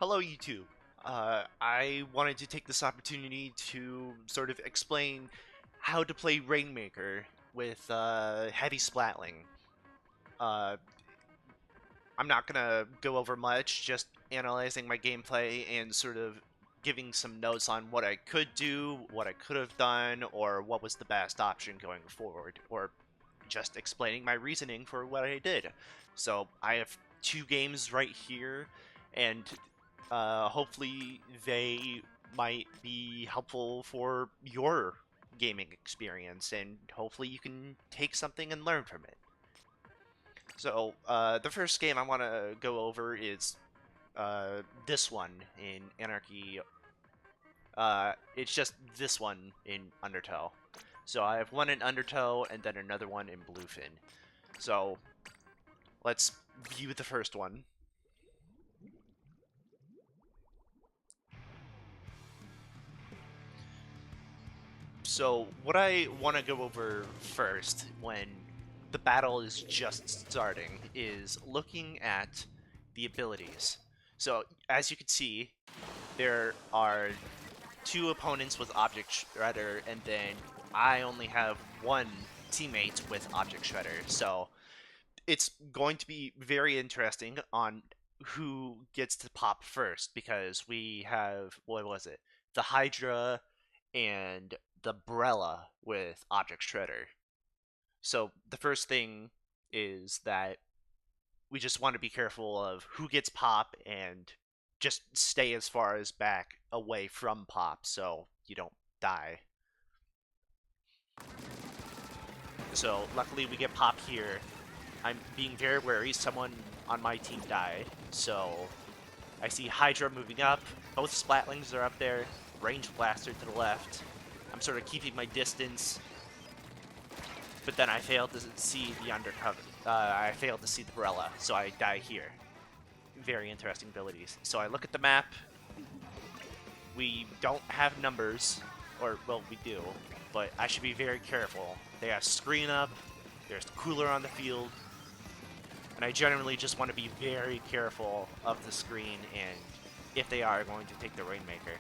Hello, YouTube. I wanted to take this opportunity to sort of explain how to play Rainmaker with heavy splatling. Uh, I'm not gonna go over much, just analyzing my gameplay and sort of giving some notes on what I could do, what I could have done, or what was the best option going forward, or just explaining my reasoning for what I did. So I have two games right here, and hopefully they might be helpful for your gaming experience, and hopefully you can take something and learn from it. So the first game I want to go over is this one in Anarchy. It's just this one in Undertow. So I have one in Undertow and then another one in Bluefin. So let's view the first one. So what I want to go over first when the battle is just starting is looking at the abilities. So as you can see, there are two opponents with Object Shredder, and then I only have one teammate with Object Shredder. So it's going to be very interesting on who gets to pop first because we have, what was it? The Hydra and the Brella with Object Shredder. So the first thing is that we just want to be careful of who gets pop and just stay as far as back away from pop so you don't die. So luckily we get pop here. I'm being very wary. Someone on my team died. So I see Hydra moving up. Both Splatlings are up there. Range Blaster to the left. I'm sort of keeping my distance. But then I failed to see the undercover. I failed to see the Barella, so I die here. Very interesting abilities. So I look at the map. We don't have numbers. Or, well, we do. But I should be very careful. They have screen up. There's cooler on the field. And I generally just want to be very careful of the screen and if they are going to take the Rainmaker.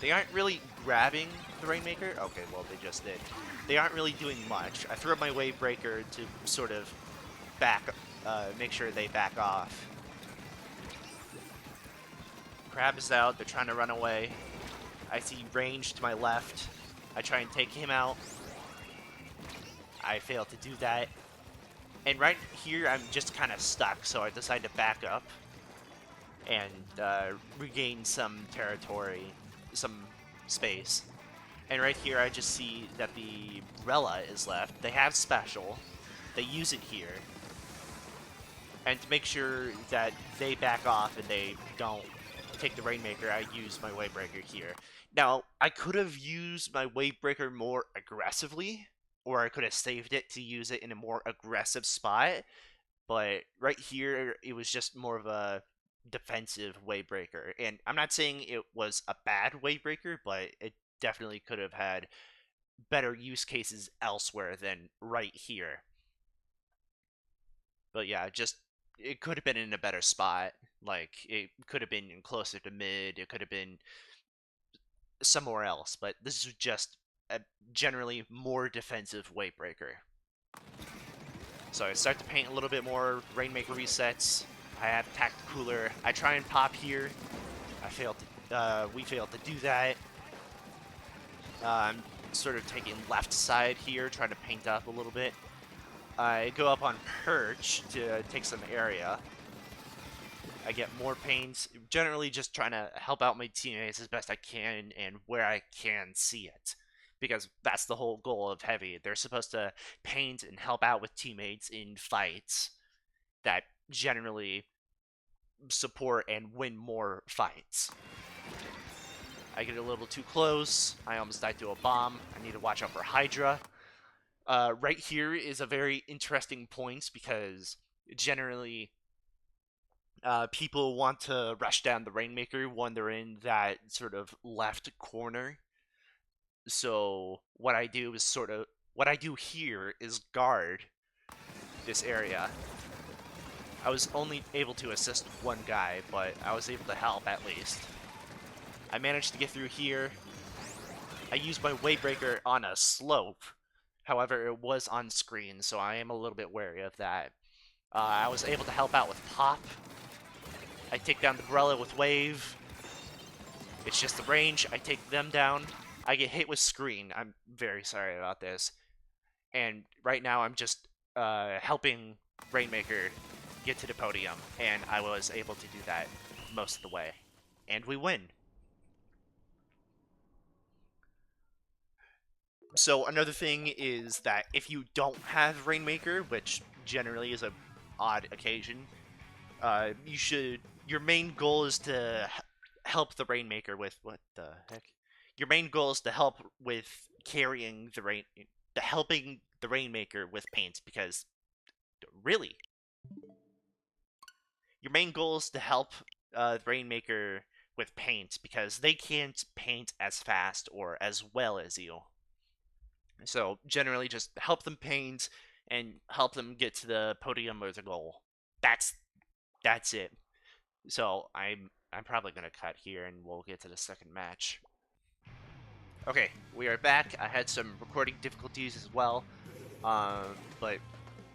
They aren't really grabbing the Rainmaker. Okay, well, they just did. They aren't really doing much. I threw up my Wave Breaker to sort of make sure they back off. Crab is out. They're trying to run away. I see Range to my left. I try and take him out. I fail to do that. And right here, I'm just kind of stuck, so I decide to back up and regain some territory, some space. And right here, I just see that the Rella is left. They have special. They use it here. And to make sure that they back off and they don't take the Rainmaker, I use my Wavebreaker here. Now, I could have used my Wavebreaker more aggressively, or I could have saved it to use it in a more aggressive spot. But right here, it was just more of a defensive Wavebreaker. And I'm not saying it was a bad Wavebreaker, but it definitely could have had better use cases elsewhere than right here. But yeah, just it could have been in a better spot. Like it could have been closer to mid. It could have been somewhere else. But this is just a generally more defensive Wavebreaker. So I start to paint a little bit more. Rainmaker resets. I have attacked cooler. I try and pop here. I failed to. We failed to do that. I'm sort of taking left side here, trying to paint up a little bit. I go up on perch to take some area. I get more paint. Generally, just trying to help out my teammates as best I can and where I can see it. Because that's the whole goal of Heavy. They're supposed to paint and help out with teammates in fights that generally support and win more fights. I get a little too close. I almost died to a bomb. I need to watch out for Hydra. Right here is a very interesting point because generally people want to rush down the Rainmaker when they're in that sort of left corner. So what I do here is guard this area. I was only able to assist one guy, but I was able to help at least. I managed to get through here. I used my Wavebreaker on a slope. However, it was on screen, so I am a little bit wary of that. I was able to help out with Pop. I take down the Umbrella with Wave. It's just the range. I take them down. I get hit with Screen. I'm very sorry about this. And right now I'm just helping Rainmaker get to the podium, and I was able to do that most of the way. And we win. So another thing is that if you don't have Rainmaker, which generally is a odd occasion, you should. Your main goal is to help the Rainmaker with what the heck? Your main goal is to help with carrying the helping the Rainmaker with paint because really, your main goal is to help the Rainmaker with paint because they can't paint as fast or as well as you. So generally, just help them paint and help them get to the podium or the goal. That's that's it. So I'm probably gonna cut here and we'll get to the second match. Okay, we are back. I had some recording difficulties as well, but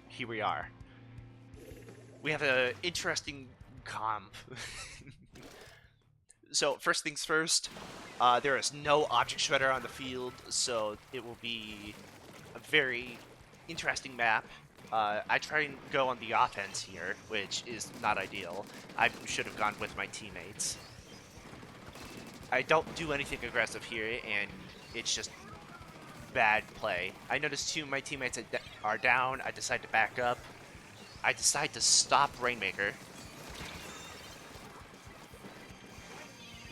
here we are. We have an interesting comp. So first things first, there is no object shredder on the field, so it will be a very interesting map. I try and go on the offense here, which is not ideal. I should have gone with my teammates. I don't do anything aggressive here, and it's just bad play. I noticed two of my teammates are down. I decide to back up. I decide to stop Rainmaker.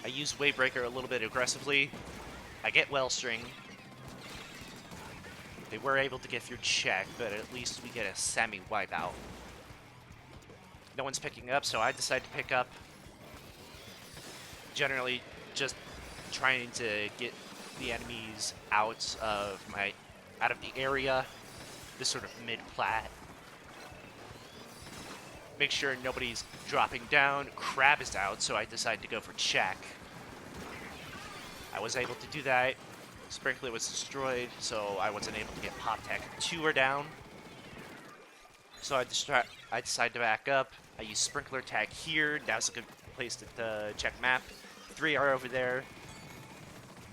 I use Wavebreaker a little bit aggressively. I get Wellstring. They were able to get through check, but at least we get a semi-wipeout. No one's picking up, so I decide to pick up. Generally, just trying to get the enemies out of the area. This sort of mid-plat. Make sure nobody's dropping down. Crab is out, so I decide to go for check. I was able to do that. Sprinkler was destroyed, so I wasn't able to get Pop Tech. Two are down. So I decide to back up. I use Sprinkler Tag here. Now's a good place to check map. Three are over there.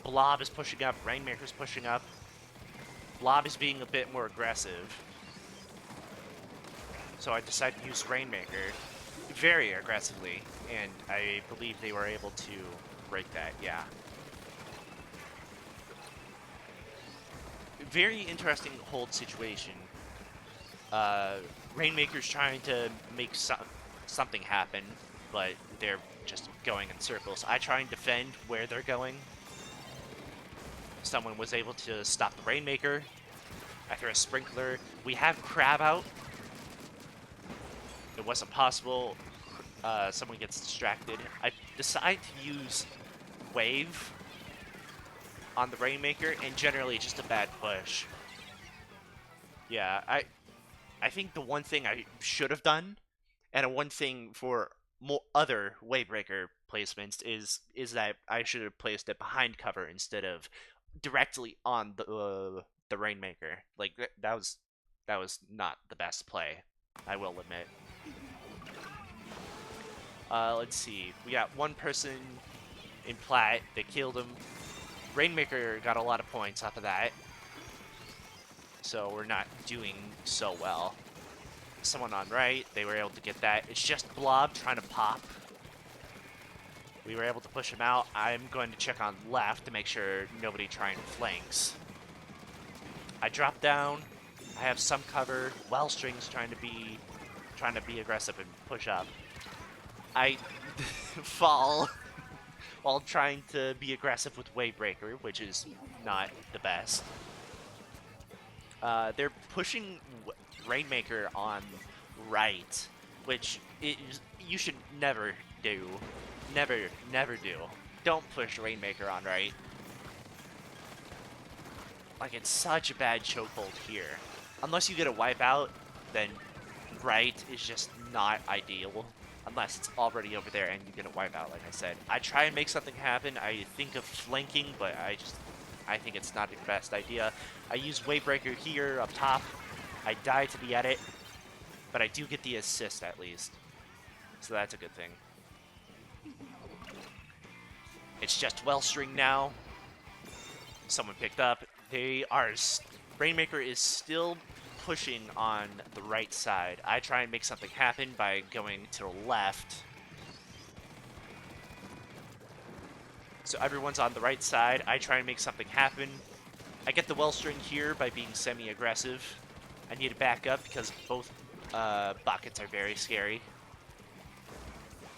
Blob is pushing up. Rainmaker's pushing up. Blob is being a bit more aggressive. So I decided to use Rainmaker very aggressively, and I believe they were able to break that, yeah. Very interesting hold situation. Rainmaker's trying to make something happen, but they're just going in circles. I try and defend where they're going. Someone was able to stop the Rainmaker. I throw a Sprinkler. We have Crab out. It wasn't possible. Someone gets distracted. I decide to use Wave on the Rainmaker, and generally just a bad push. Yeah, I think the one thing I should have done, and one thing for more other Wavebreaker placements is that I should have placed it behind cover instead of directly on the Rainmaker. Like that was not the best play, I will admit. Let's see. We got one person in plat. They killed him. Rainmaker got a lot of points off of that. So we're not doing so well. Someone on right, they were able to get that. It's just Blob trying to pop. We were able to push him out. I'm going to check on left to make sure nobody trying flanks. I drop down. I have some cover. Wellstring's trying to be aggressive and push up. I fall while trying to be aggressive with Wavebreaker, which is not the best. They're pushing Rainmaker on right, which you should never do. Never do. Don't push Rainmaker on right. Like, it's such a bad chokehold here. Unless you get a wipeout, then right is just not ideal unless it's already over there and you get a wipeout, like I said. I try and make something happen. I think of flanking, but I think it's not the best idea. I use Wavebreaker here up top. I die to the edit, but I do get the assist at least. So that's a good thing. It's just Wellstring now. Someone picked up. They are... Rainmaker is still pushing on the right side. I try and make something happen by going to the left. So everyone's on the right side. I try and make something happen. I get the Wellstring here by being semi-aggressive. I need to back up because both buckets are very scary.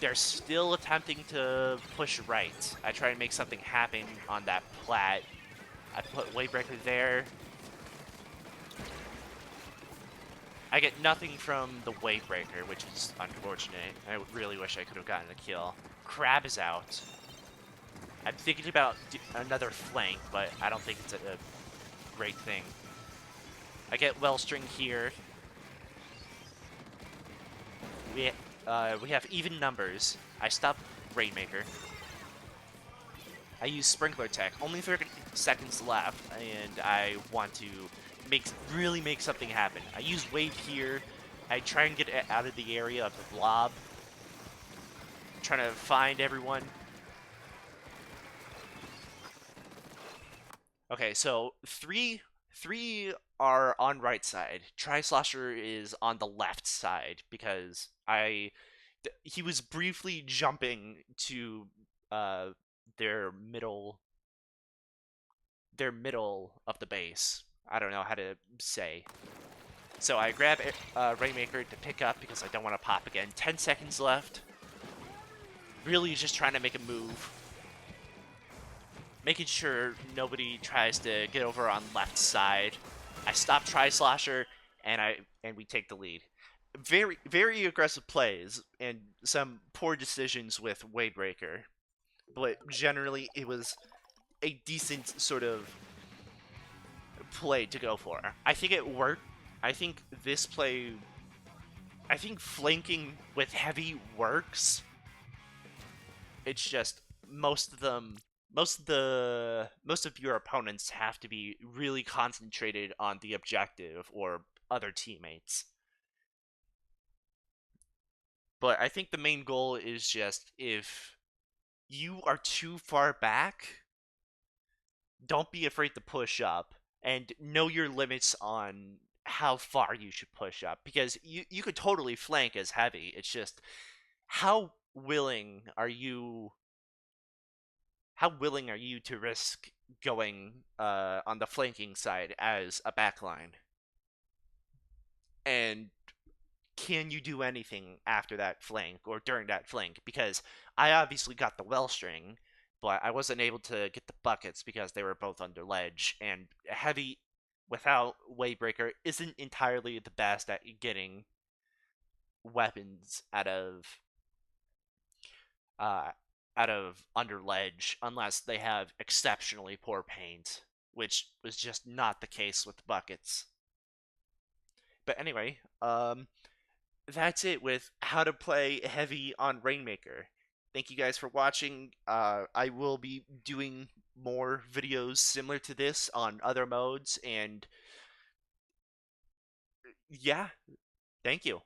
They're still attempting to push right. I try and make something happen on that plat. I put Wavebreaker there. I get nothing from the Wavebreaker, which is unfortunate. I really wish I could have gotten a kill. Crab is out. I'm thinking about another flank, but I don't think it's a great thing. I get Wellstring here. We have even numbers. I stop Rainmaker. I use Sprinkler Tech. Only 30 seconds left, and I want to really make something happen. I use Wave here. I try and get out of the area of the blob. Trying to find everyone. Okay, so three are on right side. Tri-Slosher is on the left side because he was briefly jumping to their middle of the base. I don't know how to say. So I grab Rainmaker to pick up because I don't want to pop again. 10 seconds left. Really just trying to make a move. Making sure nobody tries to get over on left side. I stop Tri-Slosher, and we take the lead. Very, very aggressive plays, and some poor decisions with Wavebreaker. But generally, it was a decent sort of play to go for. I think it worked. I think this play... I think flanking with heavy works. It's just most of your opponents have to be really concentrated on the objective or other teammates. But I think the main goal is just if you are too far back, don't be afraid to push up and know your limits on how far you should push up, because you could totally flank as heavy. It's just how willing are you to risk going on the flanking side as a backline? And can you do anything after that flank or during that flank? Because I obviously got the Wellstring, but I wasn't able to get the buckets because they were both under ledge, and heavy without Wavebreaker isn't entirely the best at getting weapons out of under ledge unless they have exceptionally poor paint, which was just not the case with the buckets. But anyway, that's it with how to play heavy on Rainmaker. Thank you guys for watching. I will be doing more videos similar to this on other modes, and yeah, thank you.